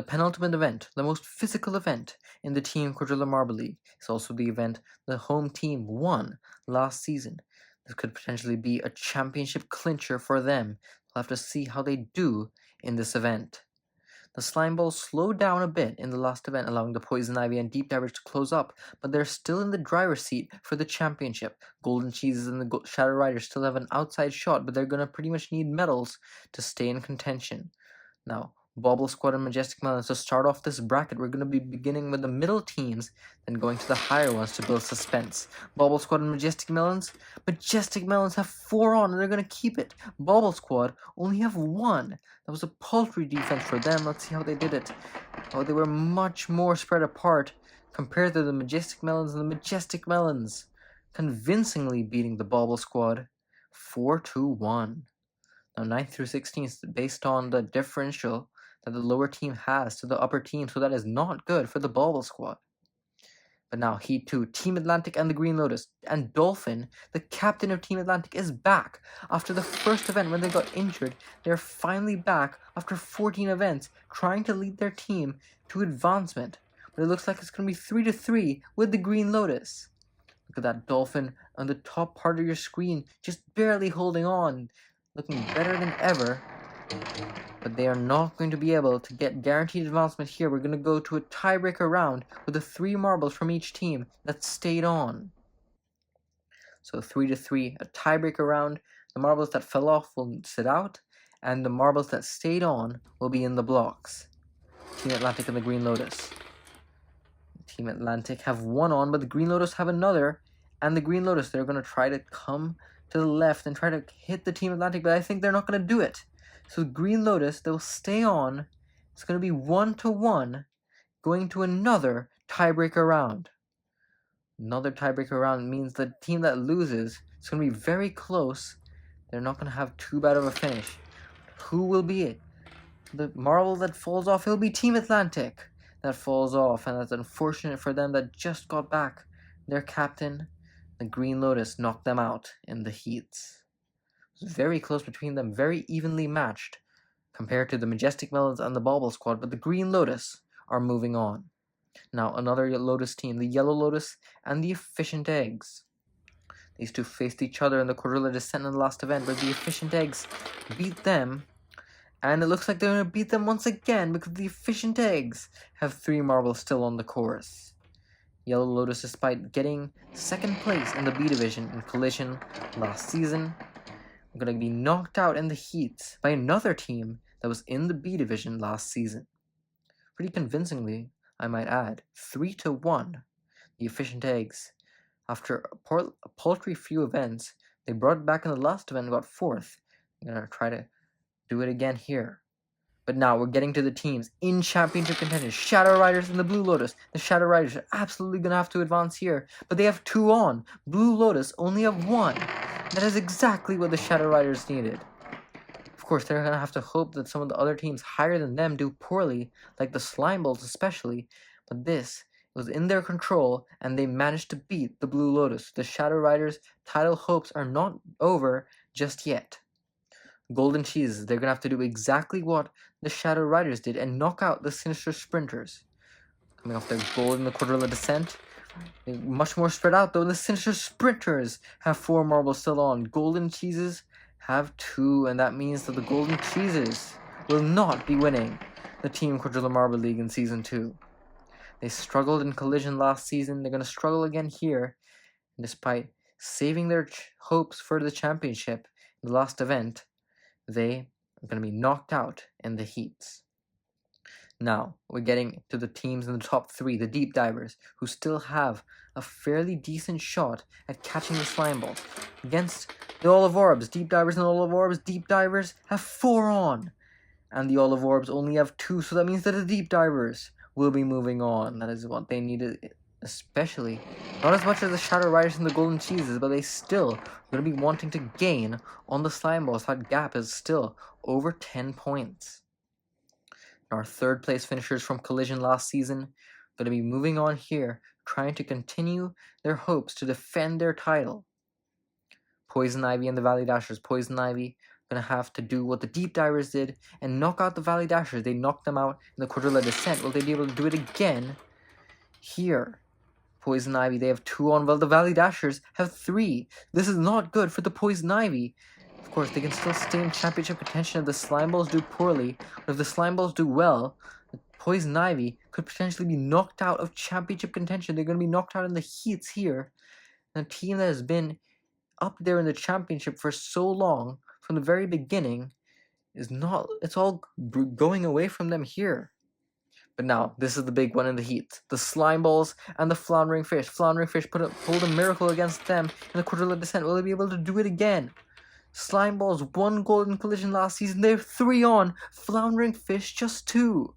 The penultimate event, the most physical event in the Team Quadrilla Marble League, is also the event the home team won last season. This could potentially be a championship clincher for them. We'll have to see how they do in this event. The Slime Balls slowed down a bit in the last event, allowing the Poison Ivy and Deep Divers to close up, but they're still in the driver's seat for the championship. Golden Cheeses and the Shadow Riders still have an outside shot, but they're going to pretty much need medals to stay in contention. Now, Bobble Squad and Majestic Melons, to start off this bracket, we're going to be beginning with the middle teams, then going to the higher ones to build suspense. Bobble Squad and Majestic Melons have 4 on, and they're going to keep it. Bobble Squad only have 1. That was a paltry defense for them. Let's see how they did it. Oh, they were much more spread apart compared to the Majestic Melons, and the Majestic Melons convincingly beating the Bobble Squad 4-1. Now, 9th through 16th, based on the differential that the lower team has to the upper team, so that is not good for the Bobble Squad. But now, Heat 2, Team Atlantic and the Green Lotus, and Dolphin, the captain of Team Atlantic, is back. After the first event when they got injured, they're finally back after 14 events, trying to lead their team to advancement. But it looks like it's going to be 3-3 with the Green Lotus. Look at that Dolphin on the top part of your screen, just barely holding on, looking better than ever. But they are not going to be able to get guaranteed advancement here. We're going to go to a tiebreaker round with the 3 marbles from each team that stayed on. So 3-3, a tiebreaker round. The marbles that fell off will sit out, and the marbles that stayed on will be in the blocks. Team Atlantic and the Green Lotus. Team Atlantic have 1 on, but the Green Lotus have another. And the Green Lotus, they're going to try to come to the left and try to hit the Team Atlantic, but I think they're not going to do it. So Green Lotus, they'll stay on. It's going to be 1-1, going to another tiebreaker round. Another tiebreaker round means the team that loses is going to be very close. They're not going to have too bad of a finish. Who will be it? The marble that falls off, it'll be Team Atlantic that falls off, and that's unfortunate for them that just got back their captain. The Green Lotus knocked them out in the heats. It was very close between them, very evenly matched compared to the Majestic Melons and the Bobble Squad, but the Green Lotus are moving on. Now, another Lotus team, the Yellow Lotus and the Efficient Eggs. These two faced each other in the Quadrilla Descent in the last event, but the Efficient Eggs beat them, and it looks like they're going to beat them once again because the Efficient Eggs have 3 marbles still on the course. Yellow Lotus, despite getting 2nd place in the B Division in Collision last season, are going to be knocked out in the heats by another team that was in the B Division last season. Pretty convincingly, I might add, 3-1. The Efficient Eggs, after a paltry few events, they brought it back in the last event and got 4th. I'm going to try to do it again here. But now we're getting to the teams in championship contention. Shadow Riders and the Blue Lotus. The Shadow Riders are absolutely going to have to advance here, but they have 2 on. Blue Lotus only have 1. That is exactly what the Shadow Riders needed. Of course, they're going to have to hope that some of the other teams higher than them do poorly, like the Slime Balls especially, but this was in their control, and they managed to beat the Blue Lotus. The Shadow Riders' title hopes are not over just yet. Golden Cheeses, they're going to have to do exactly what the Shadow Riders did and knock out the Sinister Sprinters. Coming off their gold in the Quadrilla Descent, they're much more spread out though. The Sinister Sprinters have 4 marbles still on. Golden Cheeses have 2, and that means that the Golden Cheeses will not be winning the Team Quadrilla Marble League in Season 2. They struggled in Collision last season. They're going to struggle again here. And despite saving their hopes for the championship in the last event, they are going to be knocked out in the heats. Now, we're getting to the teams in the top 3, the Deep Divers, who still have a fairly decent shot at catching the Slime Balls. Against the Olive Orbs, Deep Divers and Olive Orbs, Deep Divers have 4 on. And the Olive Orbs only have 2, so that means that the Deep Divers will be moving on. That is what they needed, especially. Not as much as the Shadow Riders and the Golden Cheeses, but they still are going to be wanting to gain on the Slime Balls. That gap is still over 10 points. Our 3rd place finishers from Collision last season are going to be moving on here, trying to continue their hopes to defend their title. Poison Ivy and the Valley Dashers. Poison Ivy gonna have to do what the Deep Divers did and knock out the Valley Dashers. They knocked them out in the Quadrilla Descent. Will they be able to do it again here? Poison Ivy, they have 2 on. Well, the Valley Dashers have 3. This is not good for the Poison Ivy. Of course, they can still stay in championship contention if the Slime Balls do poorly. But if the Slime Balls do well, the Poison Ivy could potentially be knocked out of championship contention. They're going to be knocked out in the heats here. And a team that has been up there in the championship for so long, from the very beginning, is not... It's all going away from them here. But now, this is the big one in the heat. The Slime Balls and the Floundering Fish. Floundering Fish pulled a miracle against them in the Quadrilla Descent. Will they be able to do it again? Slime Balls 1 golden collision last season. They're 3 on. Floundering Fish just 2.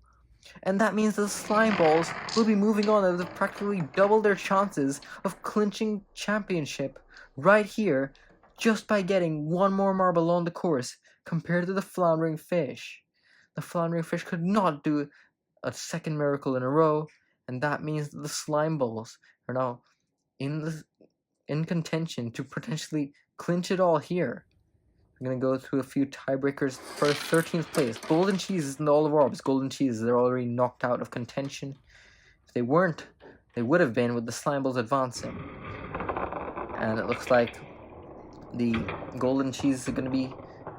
And that means the Slime Balls will be moving on. They've practically doubled their chances of clinching championship right here just by getting 1 more marble on the course compared to the Floundering Fish. The Floundering Fish could not do a second miracle in a row, and that means that the Slime Balls are now in contention to potentially clinch it all here. I'm going to go through a few tiebreakers for 13th place. Golden Cheeses and the Olive Orbs. Golden Cheeses, they're already knocked out of contention. If they weren't, they would have been with the Slime Balls advancing. And it looks like the Golden Cheeses are going to be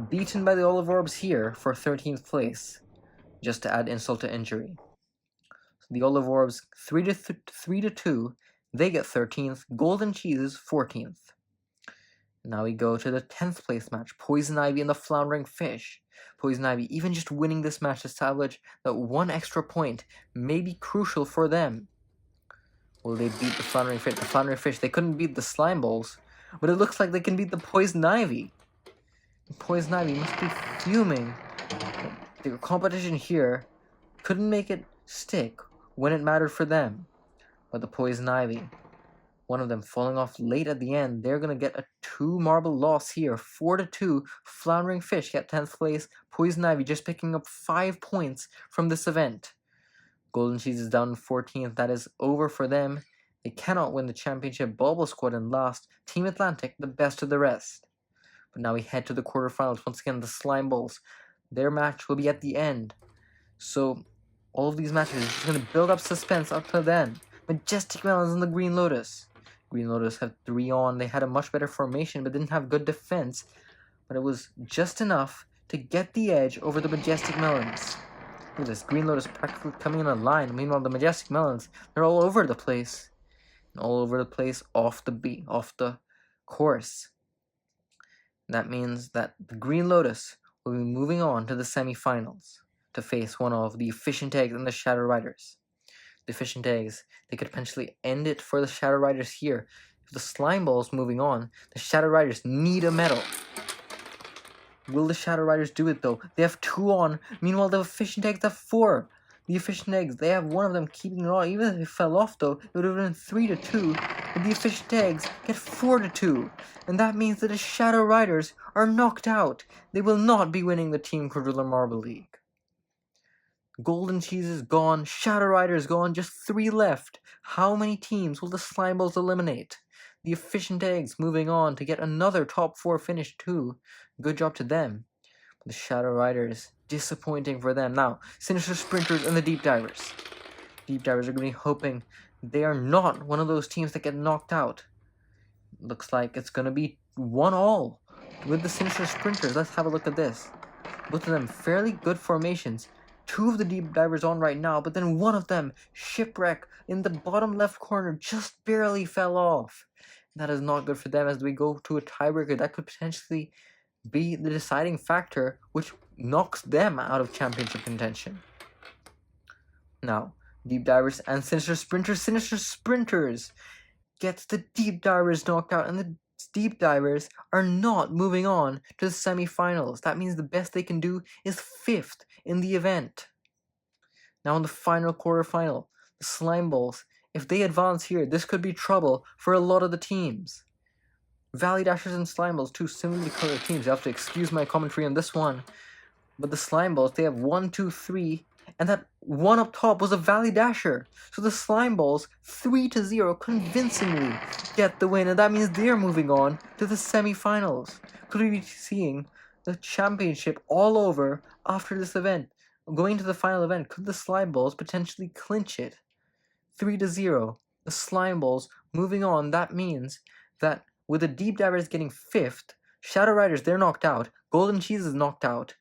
beaten by the Olive Orbs here for 13th place, just to add insult to injury. So the Olive Orbs 3 to 2, they get 13th. Golden Cheeses 14th. Now we go to the 10th place match, Poison Ivy and the Floundering Fish. Poison Ivy, even just winning this match, established that 1 extra point may be crucial for them. Will they beat the Floundering Fish? The Floundering Fish, they couldn't beat the Slime Balls, but it looks like they can beat the Poison Ivy. The Poison Ivy must be fuming. The competition here couldn't make it stick when it mattered for them. But the Poison Ivy, one of them falling off late at the end, they're going to get a 2 marble loss here. 4 to 2, Floundering Fish get 10th place. Poison Ivy just picking up 5 points from this event. Golden Cheese is down in 14th. That is over for them. They cannot win the championship. Bauble Squad in last. Team Atlantic, the best of the rest. But now we head to the quarterfinals. Once again, the Slime Balls. Their match will be at the end. So, all of these matches are just going to build up suspense up to then. Majestic Melons and the Green Lotus. Green Lotus have 3 on. They had a much better formation, but didn't have good defense. But it was just enough to get the edge over the Majestic Melons. Look at this. Green Lotus practically coming in a line. Meanwhile, the Majestic Melons, they're all over the place. And all over the place off the course. And that means that the Green Lotus will be moving on to the semifinals to face one of the Efficient Eggs and the Shadow Riders. The Efficient Eggs, they could potentially end it for the Shadow Riders here. If the Slime Ball's moving on, the Shadow Riders need a medal. Will the Shadow Riders do it though? They have 2 on. Meanwhile, the Efficient Eggs have 4. The Efficient Eggs, they have 1 of them keeping it on. Even if it fell off though, it would have been 3 to 2. But the Efficient Eggs get 4 to 2. And that means that the Shadow Riders are knocked out. They will not be winning the Team Quadrilla Marble League. Golden Cheese is gone. Shadow Rider is gone. Just 3 left. How many teams will the Slime Balls eliminate? The Efficient Eggs moving on to get another top 4 finish too. Good job to them. But the Shadow Riders, disappointing for them. Now, Sinister Sprinters and the Deep Divers. Deep Divers are going to be hoping they are not one of those teams that get knocked out. Looks like it's going to be 1-1 with the Sinister Sprinters. Let's have a look at this. Both of them fairly good formations. 2 of the Deep Divers on right now, but then one of them, Shipwreck, in the bottom left corner, just barely fell off. That is not good for them as we go to a tiebreaker. That could potentially be the deciding factor, which knocks them out of championship contention. Now, Deep Divers and Sinister Sprinters. Sinister Sprinters gets the Deep Divers knocked out, and the Deep Divers are not moving on to the semifinals. That means the best they can do is 5th in the event. Now in the final quarterfinal, the Slime Balls, if they advance here, this could be trouble for a lot of the teams. Valley Dashers and Slime Balls, 2 similarly colored teams. You have to excuse my commentary on this one. But the Slime Balls, they have 1, 2, 3, and that one up top was a Valley Dasher. So the Slime Balls, 3 to 0, convincingly get the win, and that means they're moving on to the semifinals. Could we be seeing the championship all over after this event. Going to the final event, could the Slime Balls potentially clinch it? 3-0. The Slime Balls moving on. That means that with the Deep Divers getting 5th, Shadow Riders, they're knocked out. Golden Cheese is knocked out.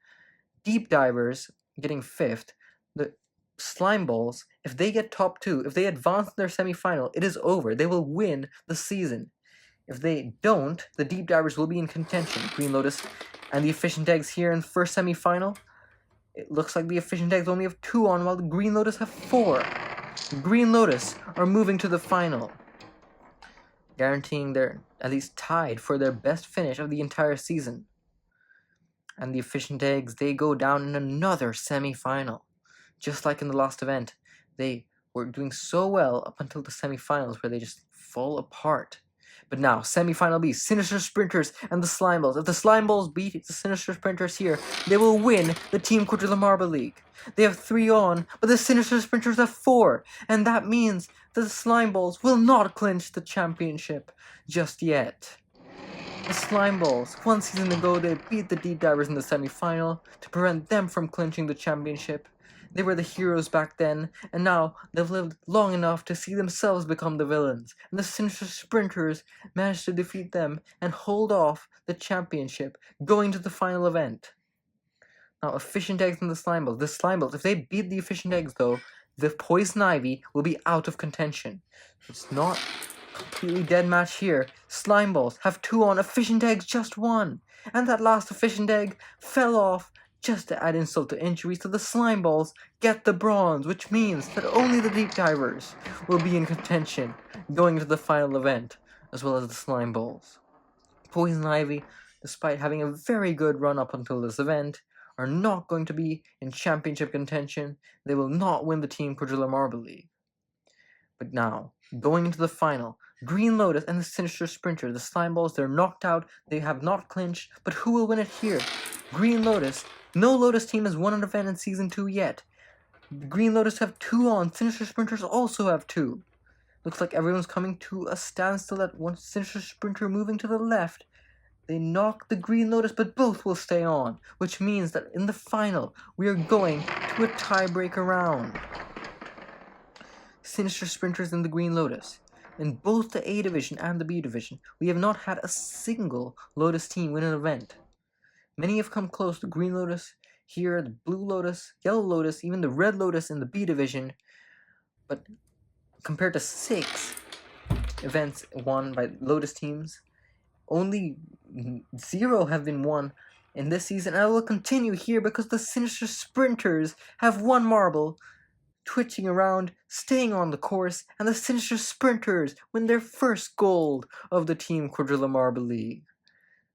Deep Divers getting 5th. The Slime Balls, if they get top 2, if they advance in their semifinal, it is over. They will win the season. If they don't, the Deep Divers will be in contention. Green Lotus and the Efficient Eggs here in the first semifinal. It looks like the Efficient Eggs only have 2 on, while the Green Lotus have 4. Green Lotus are moving to the final, guaranteeing they're at least tied for their best finish of the entire season. And the Efficient Eggs, they go down in another semi-final. Just like in the last event, they were doing so well up until the semi-finals where they just fall apart. But now, semi-final B, Sinister Sprinters and the Slime Balls. If the Slime Balls beat the Sinister Sprinters here, they will win the Team Quadrilla Marble League. They have 3 on, but the Sinister Sprinters have 4, and that means that the Slime Balls will not clinch the championship just yet. The Slime Balls, 1 season ago, they beat the Deep Divers in the semi-final to prevent them from clinching the championship. They were the heroes back then, and now they've lived long enough to see themselves become the villains, and the Sinister Sprinters managed to defeat them and hold off the championship, going to the final event. Now, Efficient Eggs and the Slime Balls, if they beat the Efficient Eggs though, the Poison Ivy will be out of contention. It's not a completely dead match here. Slime Balls have 2 on, Efficient Eggs just 1, and that last Efficient Egg fell off just to add insult to injury, so the Slime Balls get the bronze, which means that only the Deep Divers will be in contention going to the final event, as well as the Slime Balls. Poison Ivy, despite having a very good run up until this event, are not going to be in championship contention. They will not win the Team Quadrilla Marble League. But now, going into the final, Green Lotus and the Sinister Sprinter, the Slime Balls, they're knocked out, they have not clinched, but who will win it here? Green Lotus. No Lotus team has won an event in Season 2 yet. The Green Lotus have 2 on, Sinister Sprinters also have 2. Looks like everyone's coming to a standstill at one Sinister Sprinter moving to the left. They knock the Green Lotus, but both will stay on, which means that in the final, we are going to a tiebreaker round. Sinister Sprinters and the Green Lotus. In both the A Division and the B Division, we have not had a single Lotus team win an event. Many have come close, the Green Lotus here, the Blue Lotus, Yellow Lotus, even the Red Lotus in the B Division, but compared to 6 events won by Lotus teams, only 0 have been won in this season, and I will continue here because the Sinister Sprinters have 1 marble, twitching around, staying on the course, and the Sinister Sprinters win their first gold of the Team Quadrilla Marble League.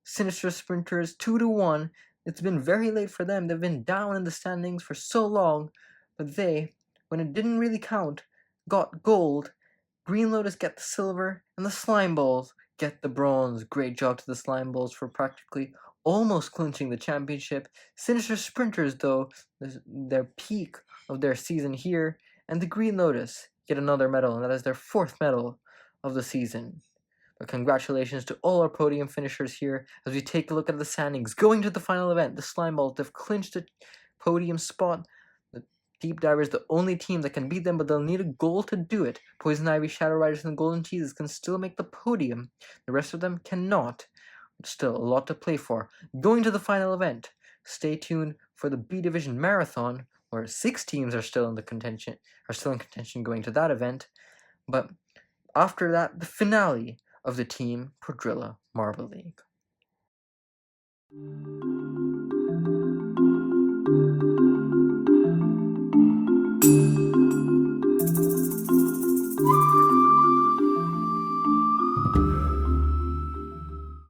Sinister Sprinters 2-1. It's been very late for them. They've been down in the standings for so long, but they, when it didn't really count, got gold. Green Lotus get the silver, and the Slime Balls get the bronze. Great job to the Slime Balls for practically almost clinching the championship. Sinister Sprinters, though, their peak of their season here, and the Green Lotus get another medal, and that is their 4th medal of the season. But congratulations to all our podium finishers here as we take a look at the standings. Going to the final event, the Slime Balls have clinched a podium spot. The Deep Divers, the only team that can beat them, but they'll need a goal to do it. Poison Ivy, Shadow Riders, and the Golden Cheeses can still make the podium. The rest of them cannot. Still a lot to play for. Going to the final event, stay tuned for the B Division Marathon, where 6 teams are still in contention going to that event. But after that, the finale of the Team Quadrilla Marble League.